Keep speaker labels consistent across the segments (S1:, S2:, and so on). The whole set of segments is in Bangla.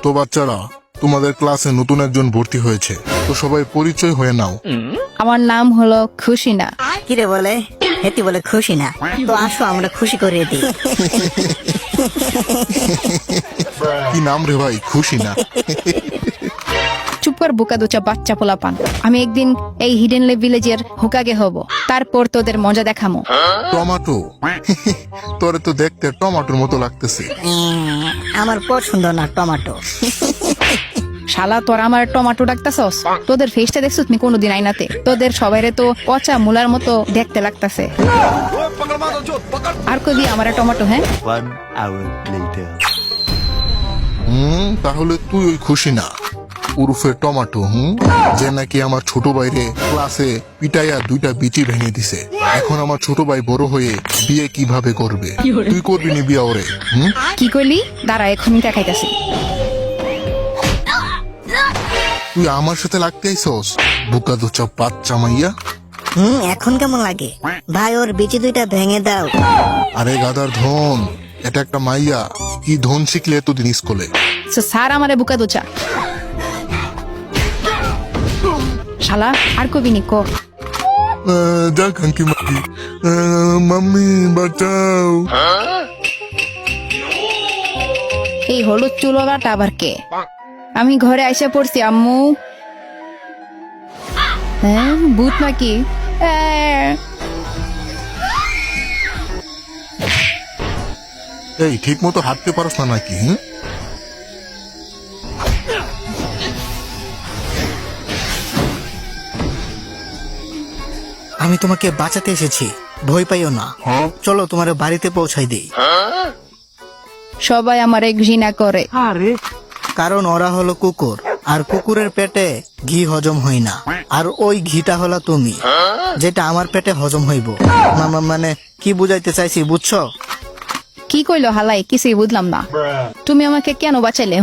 S1: তো বাচ্চারা, তোমাদের ক্লাসে নতুন একজন ভর্তি হয়েছে, তো সবাই পরিচয় হয়ে নাও।
S2: আমার নাম হলো খুশিনা।
S3: কিরে বলে? হেতি বলে খুশি না। তো আসো আমরা খুশি করে দিই।
S1: কি নাম রে ভাই? খুশি না?
S2: চুপ কর বোকা দোচা বাচ্চা পোলা পান। আমি একদিন এই হিডেন ভিলেজের হোকাগে হব, তারপর তোদের মজা দেখামো।
S1: টমাটো? তোরে তো দেখতে টমাটোর মতো লাগতেছে।
S3: আমার পছন্দ না টমাটো।
S2: শালা তোর আমার টমাটো ডাকতাছস? তোদের ফেসটা দেখছো তুমি কোনোদিন আইনাতে? তোদের সবাইরে তো পচা মুলার মতো দেখতে লাগতাছে। আর কবি আমার টমাটো? হ্যাঁ,
S4: 1 hour later.
S1: তাহলে তুই ওই খুশি না উরুফে টমাটো, যে নাকি আমার ছোট ভাইরে ক্লাসে পিটাইয়া 2টা বিচি ভেঙে দিছে। এখন আমার ছোট ভাই বড় হয়ে বিয়ে কিভাবে করবে? তুই করবি নি বিয়া ওরে?
S2: কি কইলি? দাঁড়া এখনই দেখাইতাছি।
S1: তুই আমার সাথে লাগতে আইসস? বুকা দোচা বাচ্চা মাইয়া।
S3: এখন কেমন লাগে? ভাই ওর বিচি 2টা ভেঙে দাও।
S1: আরে গাদার ধন, এটা একটা মাইয়া। কি ধন শিখলে এতদিন স্কুলে?
S2: স্যার আমারে বুকা দোচা। শালা আর কবি নি কো।
S1: যা খাঙ্কি মাকি, মাম্মি বাঁচাও।
S2: এই হলুদ চুলওয়ালাটা আবার কে? আমি ঘরে আইসা পড়ছি আম্মু। হ্যাঁ, ভূত নাকি?
S1: এই ঠিক মতো হাঁটতে পারস না নাকি?
S5: আমি তোমাকে বাঁচাতে এসেছি, ভয় পাইও না। চলো তোমার বাড়িতে পৌঁছাই দিই।
S2: সবাই আমারে ঘৃণা করে।
S5: কারণ ওরা হলো কুকুর, আর কুকুরের পেটে ঘি হজম হয় না। আর ওই ঘিটা হলো তুমি, যেটা আমার পেটে হজম হইব। মানে কি বুঝাইতে চাইছি বুঝছো?
S2: কি কইলো হালাই? কিছুই বুঝলাম না। তুমি আমাকে কেন বাঁচাইলে?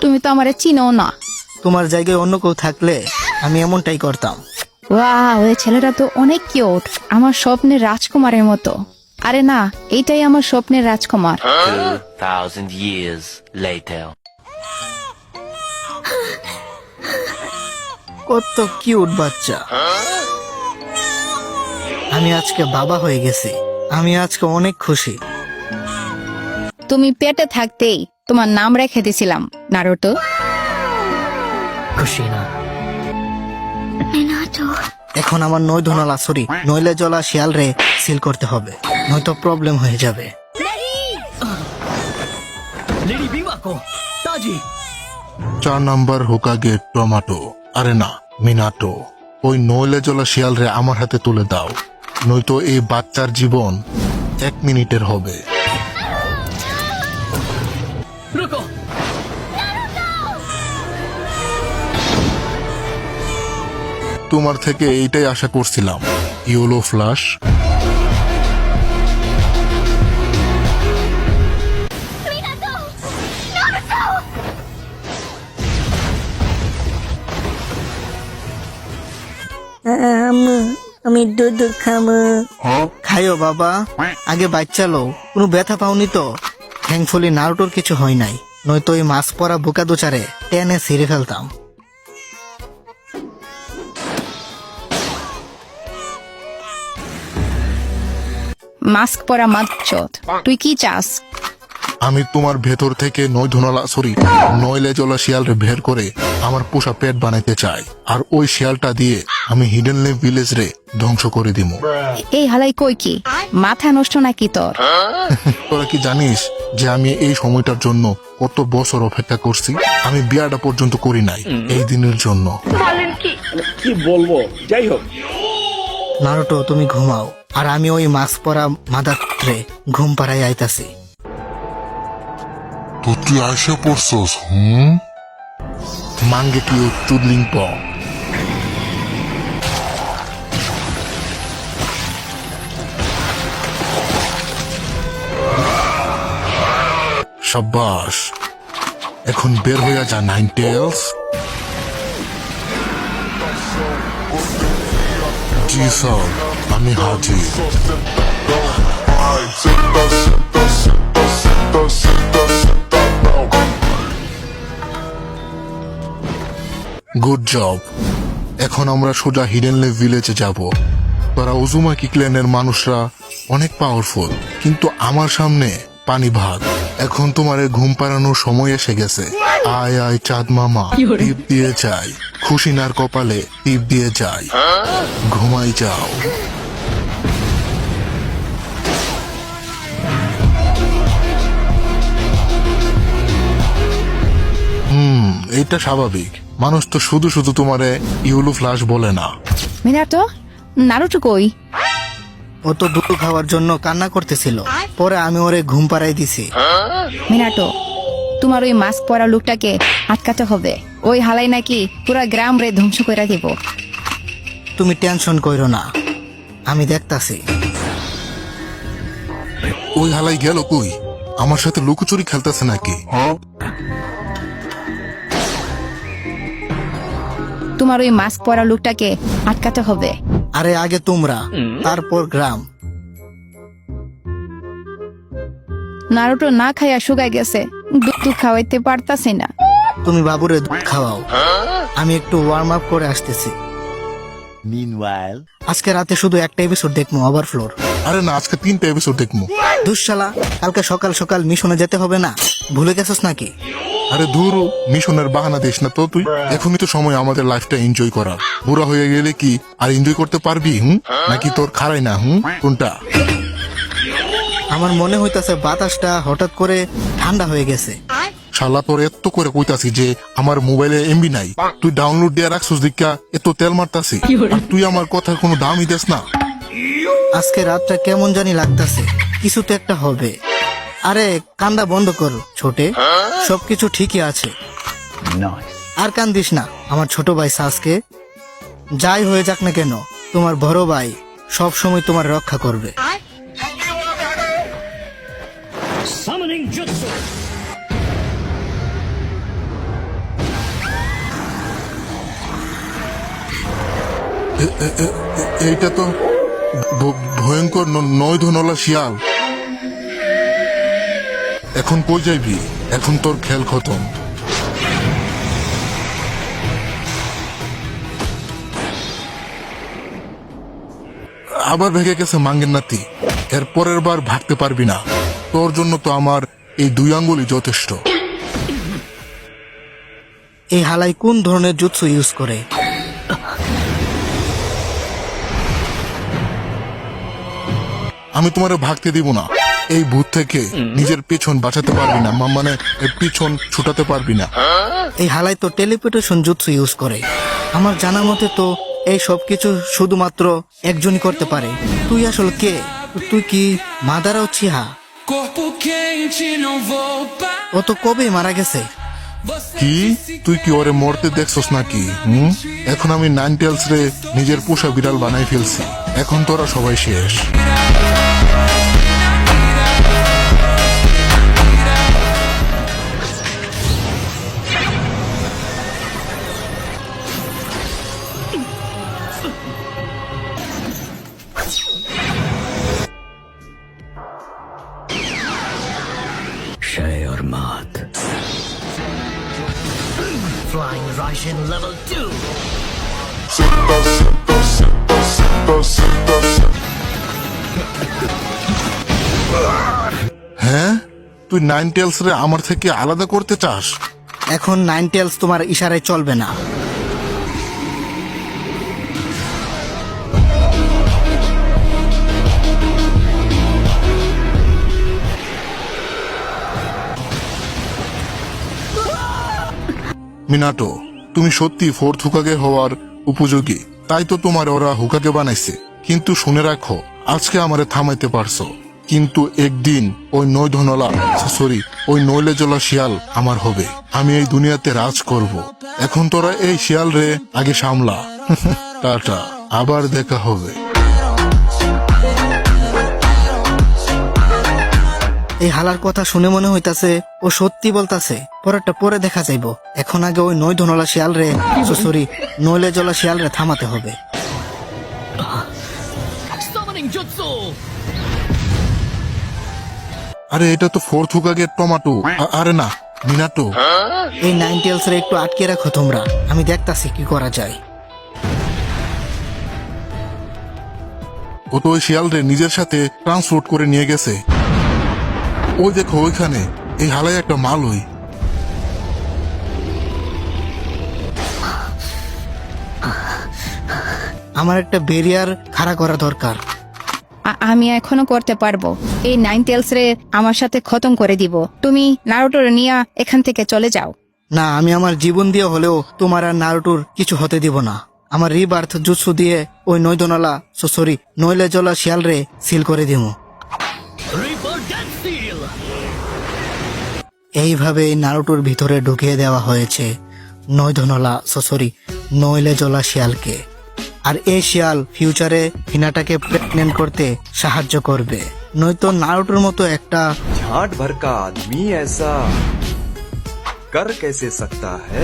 S2: তুমি তো আমারে চিনো না।
S5: তোমার জায়গায় অন্য কেউ থাকলে আমি এমনটাই করতাম।
S2: ওয়াও, এই ছেলেটা তো অনেক কিউট, আমার স্বপ্নের রাজকুমারের মতো। আরে না, এইটাই আমার স্বপ্নের রাজকুমার।
S4: 2,000 years later.
S5: কত কিউট বাচ্চা। আমি আজকে বাবা হয়ে গেছি। আমি আজকে অনেক খুশি।
S2: তুমি পেটে থাকতেই তোমার নাম রেখে দিয়েছিলাম নারুটো।
S5: খুশি না? এখন আমার নইলে জলা শিয়াল রে সিল করতে হবে, নয়তো প্রবলেম হয়ে যাবে।
S1: 4 নাম্বার হোকাগে টমাটো, আরে না মিনাটো। ওই নইলে জলা শিয়াল রে আমার হাতে তুলে দাও, নয়তো এই বাচ্চার জীবন 1 মিনিটের হবে। তোমার থেকে এইটাই আশা করছিলাম, ইয়েলো ফ্লাশ।
S3: আমি দুধ খামো।
S5: খাইও বাবা, আগে বাচ্চা লো। কোনো ব্যথা পাওনি তো? থ্যাঙ্কফুলি নারুটোর কিছু হয় নাই, নয়তো ওই মাছ পরা বোকা দোচারে টেনে ছিঁড়ে ফেলতাম।
S2: মাস্ক পরা মাদচোদ, তুই কি চাস?
S1: আমি তোমার ভেতর থেকে নইলে জলা শিয়াল রে বের করে আমার পোষা পেট বানাইতে চাই, আর ওই শিয়ালটা দিয়ে আমি হিডেন ভিলেজ রে ধ্বংস করে দিব।
S2: এই হালাই কই কি? মাথা নষ্ট নাকি তোর?
S1: তোরা কি জানিস যে আমি এই সময়টার জন্য কত বছর অপেক্ষা করছি? আমি বিয়াটা পর্যন্ত করি নাই এই দিনের জন্য।
S6: কি বলবো, যাই হোক।
S5: নারুটো তুমি ঘুমাও, আর আমি ওই মাছ পরা মাদাত্রে ঘুম পাড়াই আইতাছি।
S1: তো তুই আসে পড়ছস? মাঙ্গে কি চুদলিং প। সাব্বাস, এখন বের হইয়া যা নাইন টেলস। জি স্যার, আমি হাজির। Good job. এখন আমরা সোজা হিডেনলে ভিলেজে যাব। তোরা উজুমাকি ক্ল্যানের মানুষরা অনেক পাওয়ারফুল, কিন্তু আমার সামনে পানি ভাত। এখন তোমারে ঘুম পাড়ানোর সময় এসে গেছে। আয় আয় চাঁদ মামা, টিপ দিয়ে যাই, খুশিনার কপালে টিপ দিয়ে যাই, ঘুমাই যাও। এটা স্বাভাবিক। মানুষ তো শুধু শুধু তোমারে ইউলু ফ্লাশ বলে না।
S2: মিনাটো, নারুটো কই?
S5: ও তো দুধ খাওয়ার জন্য কান্না করতেছিল, পরে আমি ওরে ঘুম পাড়াই দিছি।
S2: মিনাটো, তোমার ওই মাস্ক পরা লোকটাকে আটকাতে হবে। ওই হালাই নাকি পুরা গ্রাম রে ধ্বংস করে দিব।
S5: তুমি টেনশন কইরো না, আমি দেখতাছি।
S1: ওই হালাই গেল কই? আমার সাথে লুকোচুরি খেলতেছে নাকি?
S2: তোমার ওই মাস্ক পরা লোকটাকে আটকাতে হবে।
S5: আরে আগে তোমরা, তারপর গ্রাম।
S2: নারুটো না খাইয়া শুকায় গেছে, দুধ খাওয়াইতে পারতাছি না।
S5: তুমি বাবুরে দুধ খাওয়াও, আমি একটু ওয়ার্ম আপ করে আসতেছি।
S4: Meanwhile,
S5: আজকে রাতে শুধু একটা এপিসোড দেখবো, ওভারফ্লোর।
S1: আরে না, আজকে 3টা এপিসোড দেখবো।
S5: দুঃশালা, কালকে সকাল সকাল মিশনে যেতে হবে না, ভুলে গেছস নাকি?
S1: আরে দূর, মিশনের বাহানা দিস না তো তুই। এখনই তো সময় আমাদের লাইফটা এনজয় করার। বুড়া হয়ে গেলে কি আর এনজয় করতে পারবি? নাকি তোর খারাই না? কোনটা?
S5: আমার মনে হইতাছে বাতাসটা হঠাৎ করে ঠান্ডা হয়ে গেছে।
S1: শালা তোর এত করে কইতাছি যে আমার মোবাইলে এমবি নাই, তুই ডাউনলোড দিয়ে রাখছিস দেখা এত তেল মারতাছি, আর তুই আমার কথার কোনো দামই দেস না।
S5: আজকে রাতটা কেমন জানি লাগতাছে, কিছু তো একটা হবে। আরে কান্দা বন্ধ কর ছোটে, সবকিছু ঠিকই আছে। আর কান্দিস না আমার ছোট ভাই সাসকে। যাই হয়ে যাক না কেন, তোমার বড় ভাই সব সময় তোমার রক্ষা করবে।
S6: Summoning Jutsu.
S1: এইটা তো ভয়ঙ্কর নয় ধনলা শিয়াল। এখন কই যাইবি? এখন তোর খেল খতম। আবার ভেঙে গেছে মাঙ্গের নাতি। এর পরের বার ভাগতে পারবি না। তোর জন্য তো আমার এই 2 আঙ্গুলই যথেষ্ট।
S5: এই হালাই কোন ধরনের জুৎসু ইউজ করে?
S1: আমি তোমারে ভাগতে দিব না। এই ভূত থেকে নিজের পেছন বাঁচাতে পারবি না, মানে পিছন ছুটাতে পারবি না।
S5: এই হালাই তো টেলিপোর্টেশন জুৎসু ইউজ করে। আমার জানা মতে তো এই সব কিছু শুধুমাত্র একজনই করতে পারে। তুই আসলে কে? তুই কি মাদারা উচিহা? ও তো কবে মারা গেছে।
S1: কি তুই কি ওরে মরতে দেখছস নাকি? এখন আমি 9 টেলস রে নিজের পোষা বিড়াল বানাই ফেলছি। এখন তোরা সবাই শেষ। হ্যাঁ, তুই 9 টেলস রে আমার থেকে আলাদা করতে চাস?
S5: এখন 9 টেলস তোমার ইশারায় চলবে না।
S1: মিনাটো, তুমি সত্যি 4th হুকাগে হওয়ার উপযোগী। তাই তো তোমার ওরা হুকাগে বানাইছে। কিন্তু শুনে রাখো, আজকে আমারে থামাইতে পারছো, কিন্তু একদিন ওই ওই নইলে জ্বলা শিয়াল আমার হবে। আমি এই দুনিয়াতে রাজ করব। এখন তোরা এই শিয়াল রে আগে সামলা। টাটা, আবার দেখা হবে।
S5: এই হালার কথা শুনে মনে হইতাছে ও সত্যি বলতাছে। পরেরটা পরে দেখা যাইব। এখন আগে ওই নইলে জ্বলা শিয়াল রে থামাতে হবে।
S1: আরে এটা তো 4th হুকাগের টমাটো। আরে না, মিনাটো,
S5: এই নাইন টেলস রে একটু আটকে রাখো তোমরা, আমি দেখতাছি কি করা যায়।
S1: ও তো ওই শিয়ালরে নিজের সাথে ট্রান্সপোর্ট করে নিয়ে গেছে। ওই দেখো ওইখানে, এই হালাই একটা মাল ওই।
S5: আমার একটা ব্যারিয়ার খাড়া করা দরকার।
S2: আমি এখনো করতে পারবো। এই নাইন টেলস রে আমার সাথে খতম করে দিব। তুমি নারুটোর নিয়ে এখান থেকে চলে যাও।
S5: না, আমি আমার জীবন দিয়ে হলেও তোমার আর নারুটোর কিছু হতে দিব না। আমার রিবার্থ জুৎসু দিয়ে ওই নৈদনালা সরি নইলে জলা শিয়াল রে সিল করে দিব।
S6: Reaper Death Seal!
S5: এইভাবে এই নারুটোর ভিতরে ঢুকিয়ে দেওয়া হয়েছে নৈধনলা সরি নইলে জলা শিয়ালকে। আর এই শিয়াল ফিউচারে হিনাটাকে প্রেগনেন্ট করতে সাহায্য করবে। নয়তো নারুটোর মতো একটা
S7: झाट भर का आदमी ऐसा कर कैसे सकता है।